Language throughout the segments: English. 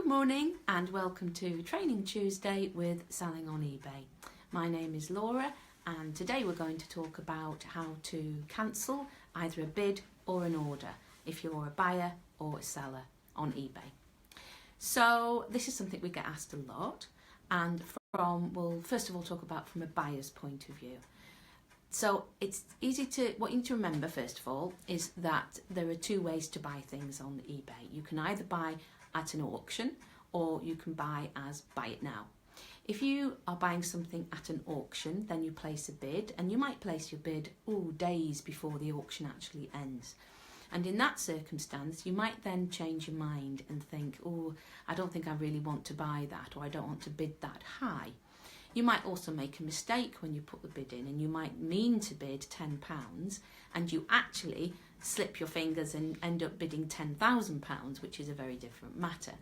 Good morning and welcome to Training Tuesday with Selling on eBay. My name is Laura and today we're going to talk about how to cancel either a bid or an order if you're a buyer or a seller on eBay. So this is something we get asked a lot, and we'll first of all talk about from a buyer's point of view. So it's what you need to remember first of all is that there are two ways to buy things on eBay. You can either buy at an auction or you can buy it now. If you are buying something at an auction, then you place a bid, and you might place your bid days before the auction actually ends. And in that circumstance, you might then change your mind and think, I don't think I really want to buy that, or I don't want to bid that high. You might also make a mistake when you put the bid in, and you might mean to bid £10 and you actually slip your fingers and end up bidding £10,000, which is a very different matter.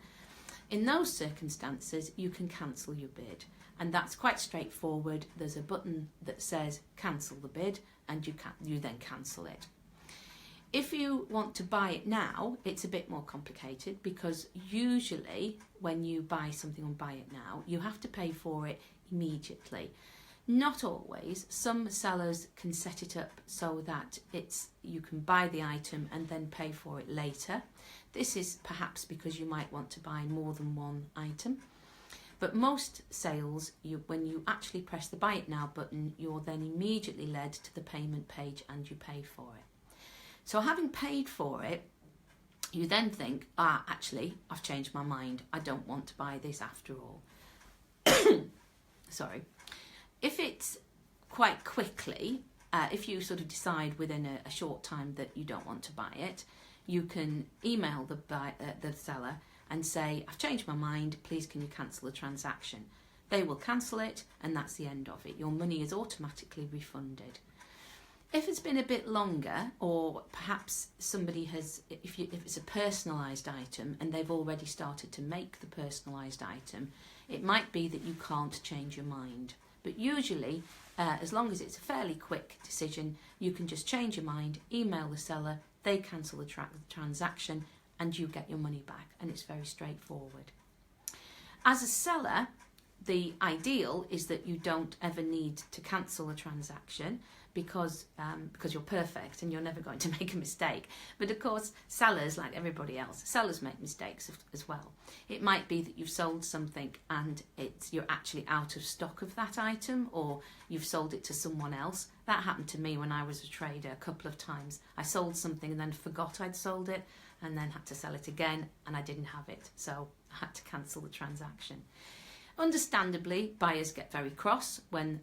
In those circumstances, you can cancel your bid, and that's quite straightforward. There's a button that says cancel the bid, and you then cancel it. If you want to buy it now, it's a bit more complicated, because usually when you buy something on Buy It Now, you have to pay for it immediately. Not always. Some sellers can set it up so that you can buy the item and then pay for it later. This is perhaps because you might want to buy more than one item. But most sales, when you actually press the Buy It Now button, you're then immediately led to the payment page and you pay for it. So having paid for it, you then think, actually, I've changed my mind. I don't want to buy this after all. Sorry. If it's quite quickly, if you sort of decide within a short time that you don't want to buy it, you can email the seller and say, I've changed my mind, please can you cancel the transaction? They will cancel it, and that's the end of it. Your money is automatically refunded. If it's been a bit longer, or perhaps somebody has, if it's a personalised item and they've already started to make the personalised item, it might be that you can't change your mind. But usually, as long as it's a fairly quick decision, you can just change your mind, email the seller, they cancel the transaction, and you get your money back. And it's very straightforward. As a seller, the ideal is that you don't ever need to cancel a transaction because you're perfect and you're never going to make a mistake. But of course, sellers, like everybody else, sellers make mistakes as well. It might be that you've sold something and you're actually out of stock of that item, or you've sold it to someone else. That happened to me when I was a trader a couple of times. I sold something and then forgot I'd sold it, and then had to sell it again, and I didn't have it, so I had to cancel the transaction. Understandably, buyers get very cross when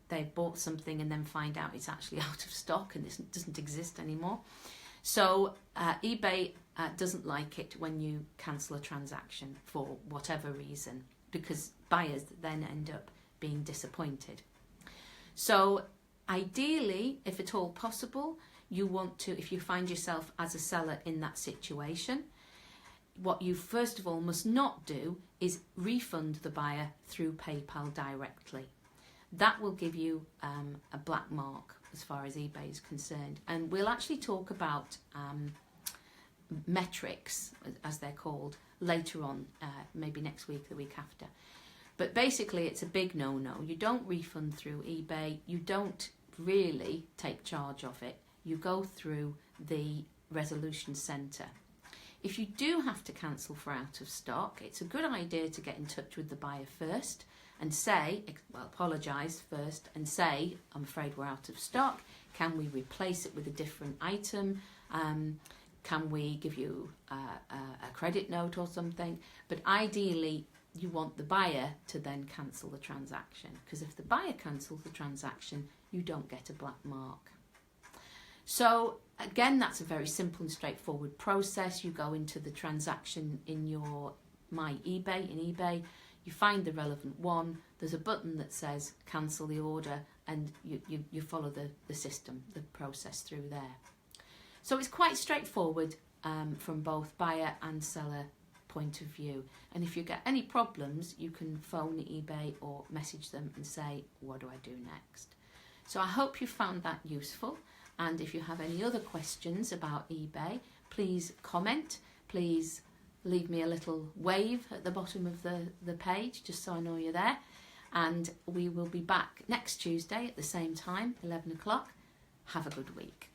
they've bought something and then find out it's actually out of stock and it doesn't exist anymore. So eBay doesn't like it when you cancel a transaction for whatever reason, because buyers then end up being disappointed. So ideally, if at all possible, you want to, if you find yourself as a seller in that situation, what you first of all must not do is refund the buyer through PayPal directly. That will give you a black mark as far as eBay is concerned. And we'll actually talk about metrics, as they're called, later on, maybe next week, the week after. But basically, it's a big no-no. You don't refund through eBay. You don't really take charge of it. You go through the resolution centre. If you do have to cancel for out of stock, it's a good idea to get in touch with the buyer first and say, apologise first and say, I'm afraid we're out of stock. Can we replace it with a different item? Can we give you a credit note or something? But ideally, you want the buyer to then cancel the transaction, because if the buyer cancels the transaction, you don't get a black mark. So again, that's a very simple and straightforward process. You go into the transaction in your My eBay, in eBay, you find the relevant one, there's a button that says cancel the order, and you follow the system, the process through there. So it's quite straightforward from both buyer and seller point of view. And if you get any problems, you can phone eBay or message them and say, what do I do next? So I hope you found that useful. And if you have any other questions about eBay, please comment, please leave me a little wave at the bottom of the page, just so I know you're there. And we will be back next Tuesday at the same time, 11 o'clock. Have a good week.